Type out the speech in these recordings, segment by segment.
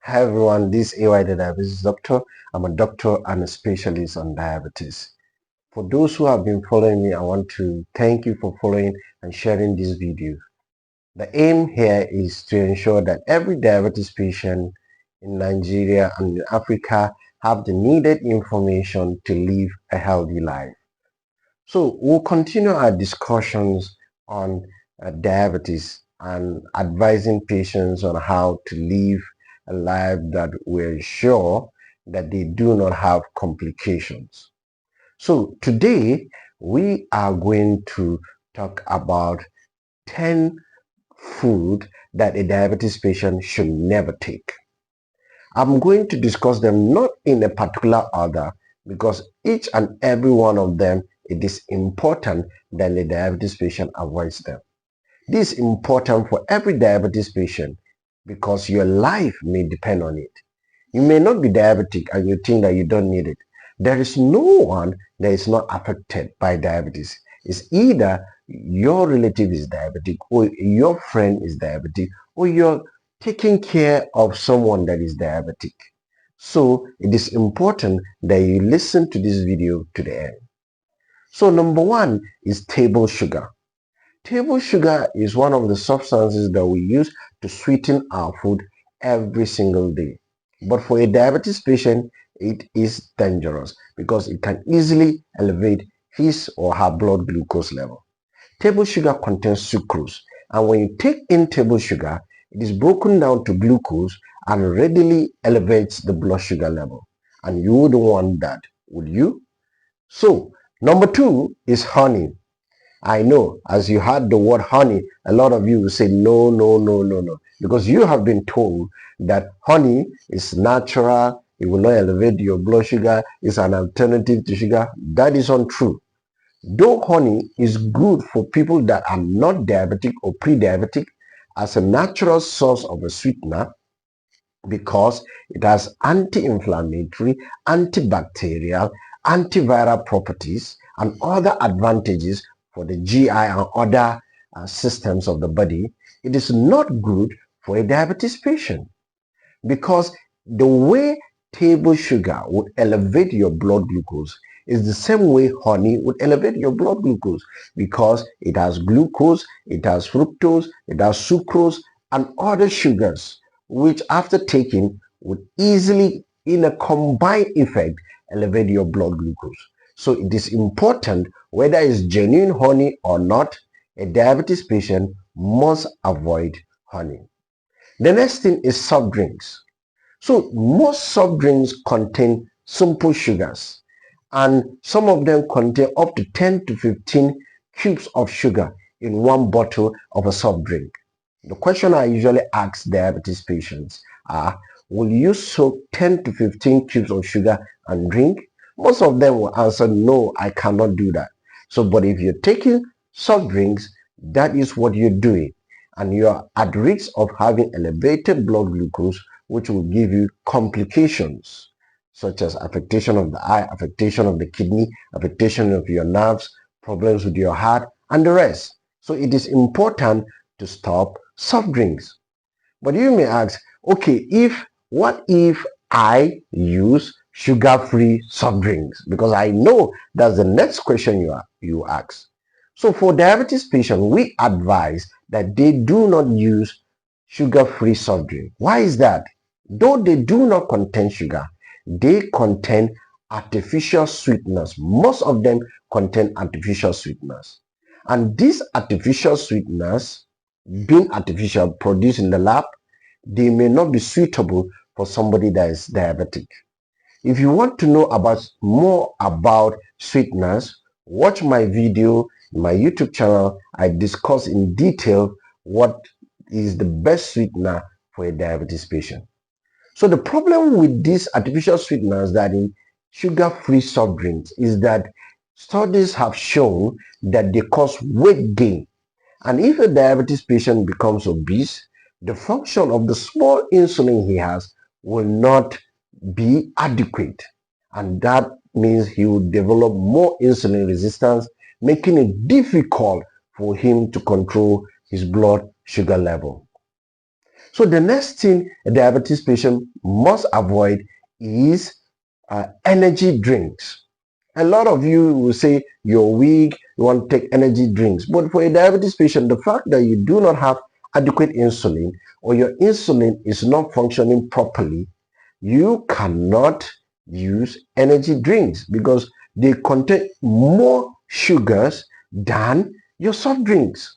Hi everyone, this is AY the Diabetes Doctor. I'm a doctor and a specialist on diabetes. For those who have been following me, I want to thank you for following and sharing this video. The aim here is to ensure that every diabetes patient in Nigeria and in Africa have the needed information to live a healthy life. So we'll continue our discussions on diabetes and advising patients on how to live a life that will ensure that they do not have complications. So today we are going to talk about 10 food that a diabetes patient should never take. I'm going to discuss them not in a particular order because each and every one of them, it is important that the diabetes patient avoids them. This is important for every diabetes patient because your life may depend on it. You may not be diabetic and you think that you don't need it. There is no one that is not affected by diabetes. It's either your relative is diabetic or your friend is diabetic or you're taking care of someone that is diabetic. So it is important that you listen to this video to the end. So number one is table sugar. Table sugar is one of the substances that we use to sweeten our food every single day. But for a diabetes patient, it is dangerous because it can easily elevate his or her blood glucose level. Table sugar contains sucrose, and when you take in table sugar, it is broken down to glucose and readily elevates the blood sugar level. And you wouldn't want that, would you? So, number two is honey. I know as you heard the word honey, a lot of you will say no, no, no, no, no, because you have been told that honey is natural, it will not elevate your blood sugar, it's an alternative to sugar. That is untrue. Though honey is good for people that are not diabetic or pre-diabetic as a natural source of a sweetener because it has anti-inflammatory, antibacterial, antiviral properties and other advantages for the GI and other systems of the body, it is not good for a diabetes patient because the way table sugar would elevate your blood glucose is the same way honey would elevate your blood glucose because it has glucose, it has fructose, it has sucrose and other sugars which after taking would easily in a combined effect elevate your blood glucose. So it is important whether it's genuine honey or not, a diabetes patient must avoid honey. The next thing is soft drinks. So most soft drinks contain simple sugars and some of them contain up to 10 to 15 cubes of sugar in one bottle of a soft drink. The question I usually ask diabetes patients are, will you soak 10 to 15 cubes of sugar and drink? Most of them will answer, no, I cannot do that. So, but if you're taking soft drinks, that is what you're doing. And you are at risk of having elevated blood glucose, which will give you complications such as affectation of the eye, affectation of the kidney, affectation of your nerves, problems with your heart, and the rest. So it is important to stop soft drinks. But you may ask, okay, what if I use sugar-free soft drinks? Because I know that's the next question you ask. So for diabetes patients, we advise that they do not use sugar-free soft drink. Why is that? Though they do not contain sugar, they contain artificial sweeteners. Most of them contain artificial sweeteners. And these artificial sweeteners, being artificial, produced in the lab, they may not be suitable for somebody that is diabetic. If you want to know more about sweeteners, watch my video, my YouTube channel. I discuss in detail what is the best sweetener for a diabetes patient. So the problem with these artificial sweeteners that in sugar-free soft drinks is that studies have shown that they cause weight gain. And if a diabetes patient becomes obese, the function of the small insulin he has will not be adequate. And that means he will develop more insulin resistance, making it difficult for him to control his blood sugar level. So the next thing a diabetes patient must avoid is energy drinks. A lot of you will say you're weak, you want to take energy drinks. But for a diabetes patient, the fact that you do not have adequate insulin or your insulin is not functioning properly, you cannot use energy drinks because they contain more sugars than your soft drinks.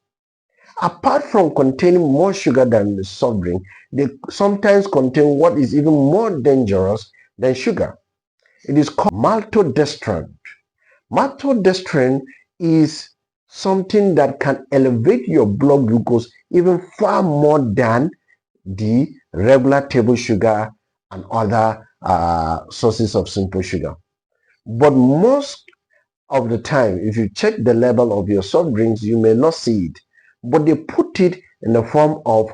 Apart from containing more sugar than the soft drink, they sometimes contain what is even more dangerous than sugar. It is called maltodextrin. Maltodextrin is something that can elevate your blood glucose even far more than the regular table sugar and other sources of simple sugar. But most of the time, if you check the level of your soft drinks, you may not see it. But they put it in the form of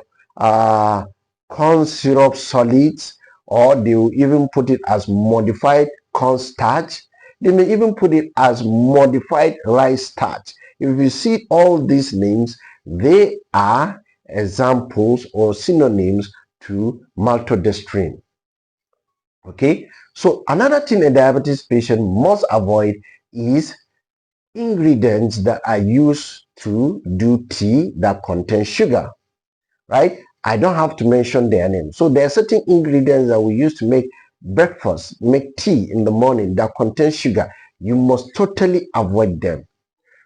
corn syrup solids, or they will even put it as modified cornstarch. They may even put it as modified rice starch. If you see all these names, they are examples or synonyms to maltodextrin. Okay, so another thing a diabetes patient must avoid is ingredients that are used to do tea that contain sugar, right? I don't have to mention their name. So there are certain ingredients that we use to make breakfast, make tea in the morning that contain sugar. You must totally avoid them.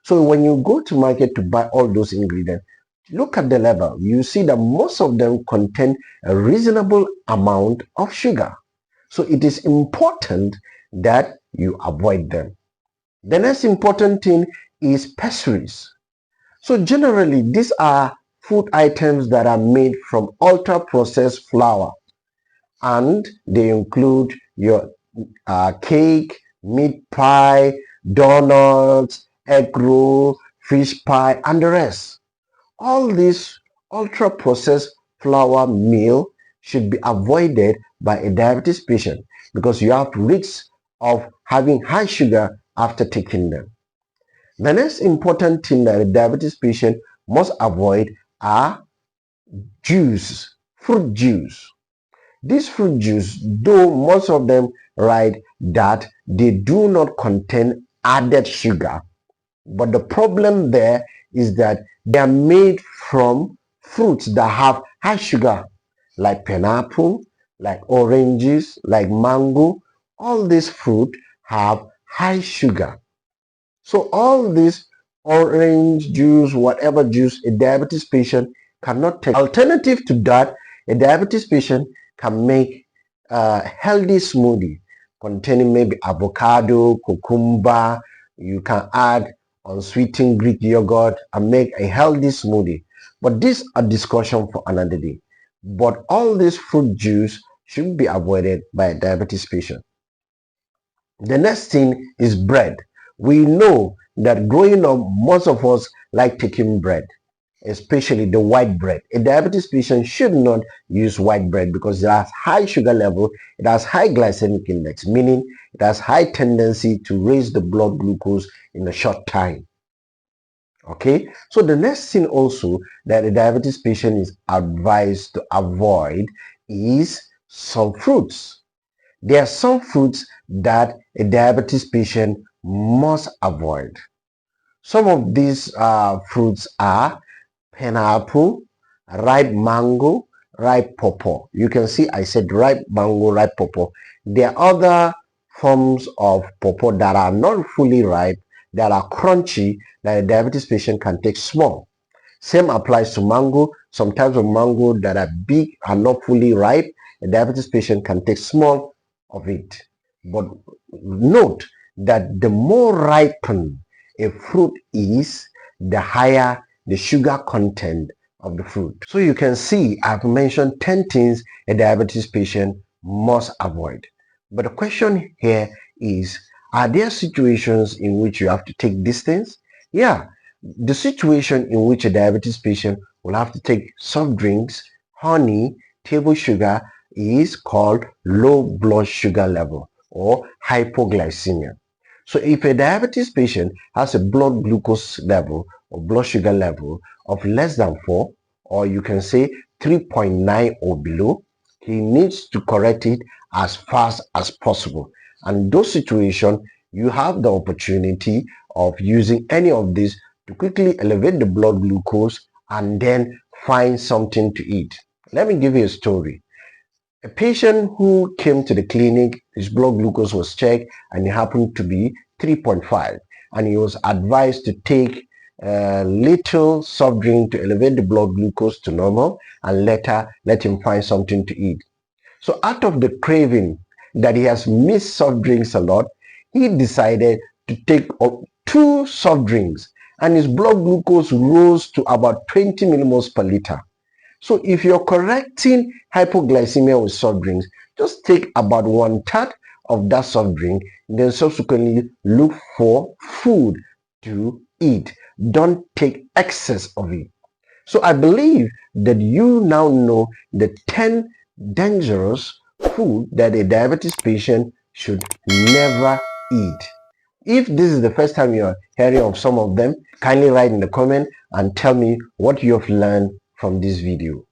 So when you go to market to buy all those ingredients, look at the label. You see that most of them contain a reasonable amount of sugar. So it is important that you avoid them. The next important thing is pastries. So generally, these are food items that are made from ultra-processed flour, and they include your cake, meat pie, donuts, egg roll, fish pie, and the rest. All these ultra-processed flour meal should be avoided by a diabetes patient because you have risks of having high sugar after taking them. The next important thing that a diabetes patient must avoid are juice, fruit juice. These fruit juice, though most of them write that they do not contain added sugar, but the problem there is that they are made from fruits that have high sugar, like pineapple, like oranges, like mango. All these fruit have high sugar. So all this orange juice, whatever juice a diabetes patient cannot take. Alternative to that, a diabetes patient can make a healthy smoothie containing maybe avocado, cucumber. You can add unsweetened Greek yogurt and make a healthy smoothie. But this is a discussion for another day. But all this fruit juice should be avoided by a diabetes patient. The next thing is bread. We know that growing up, most of us like taking bread, especially the white bread. A diabetes patient should not use white bread because it has high sugar level, it has high glycemic index, meaning it has high tendency to raise the blood glucose in a short time. Okay, so the next thing also that a diabetes patient is advised to avoid is some fruits. There are some fruits that a diabetes patient must avoid. Some of these fruits are pineapple, ripe mango, ripe pawpaw. You can see I said ripe mango, ripe pawpaw. There are other forms of pawpaw that are not fully ripe, that are crunchy, that a diabetes patient can take small. Same applies to mango. Some types of mango that are big and not fully ripe, a diabetes patient can take small of it. But note that the more ripened a fruit is, the higher the sugar content of the fruit. So you can see I've mentioned 10 things a diabetes patient must avoid. But the question here is, are there situations in which you have to take these things? Yeah, the situation in which a diabetes patient will have to take soft drinks, honey, table sugar is called low blood sugar level or hypoglycemia. So if a diabetes patient has a blood glucose level or blood sugar level of less than 4, or you can say 3.9 or below, he needs to correct it as fast as possible. And those situations, you have the opportunity of using any of these to quickly elevate the blood glucose and then find something to eat. Let me give you a story. A patient who came to the clinic, his blood glucose was checked and it happened to be 3.5, and he was advised to take a little soft drink to elevate the blood glucose to normal and later let him find something to eat. So out of the craving that he has missed soft drinks a lot, he decided to take two soft drinks and his blood glucose rose to about 20 millimoles per liter. So if you're correcting hypoglycemia with soft drinks, just take about 1/3 of that soft drink, then subsequently look for food to eat. Don't take excess of it. So I believe that you now know the 10 dangerous food that a diabetes patient should never eat. If this is the first time you are hearing of some of them, kindly write in the comment and tell me what you have learned from this video.